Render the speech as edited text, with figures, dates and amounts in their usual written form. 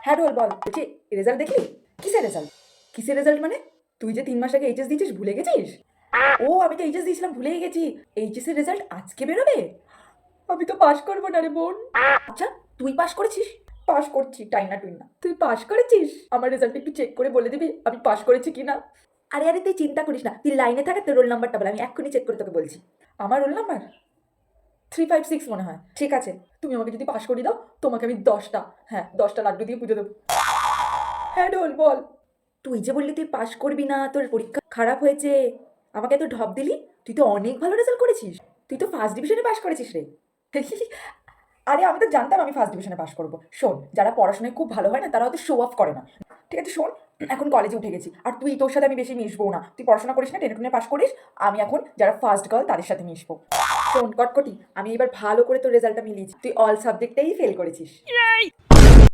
হ্যাঁ ঢোল বল, বলছি রেজাল্ট দেখলি? কিসের রেজাল্ট? কিসের রেজাল্ট মানে? তুই যে 3 মাস আগে এইচএস দিয়েছিস ভুলে গেছিস? ও আমি তো এইচএস দিয়েছিলাম ভুলেই গেছি। এইচএস এর রেজাল্ট আজকে বেরোবে? আমি তো পাশ করবো না রে বোন। আচ্ছা, তুই পাশ করেছিস? পাশ করছি, টাইনা টুইনা। তুই পাশ করেছিস? আমার রেজাল্ট একটু চেক করে বলে দিবি আমি পাশ করেছি কিনা। আরে আরে তুই চিন্তা করিস না, তুই লাইনে থাক, তোর রোল নাম্বারটা বল, আমি এক্ষুনি চেক করে তোকে বলছি। আমার রোল নাম্বার 356 মনে হয়। ঠিক আছে, তুমি আমাকে যদি পাশ করিয়ে দাও, তোমাকে আমি 10টা, হ্যাঁ 10টা লাড্ডু দিয়ে পুজো দেবো। হ্যাঁ ঢোল বল। তুই যে বললি তুই পাশ করবি না, তোর পরীক্ষা খারাপ হয়েছে, আমাকে এত ঢপ দিলি। তুই তো অনেক ভালো রেজাল্ট করেছিস, তুই তো ফার্স্ট ডিভিশনে পাশ করেছিস রে। আরে আমি তো জানতাম আমি ফার্স্ট ডিভিশনে পাশ করবো। শোন, যারা পড়াশোনায় খুব ভালো হয় না তারা হয়তো শো অফ করে না। ঠিক আছে শোন, এখন কলেজে উঠে গেছি, আর তুই তোর সাথে আমি বেশি মিশবো না। তুই পড়াশোনা করিস না, টেনে টুনে পাশ করিস। আমি এখন যারা ফার্স্ট গার্ল তাদের সাথে মিশবো। শোন কটকটি, আমি এবার ভালো করে তোর রেজাল্টটা মিলিয়েছি, তুই অল সাবজেক্টেই ফেল করেছিস।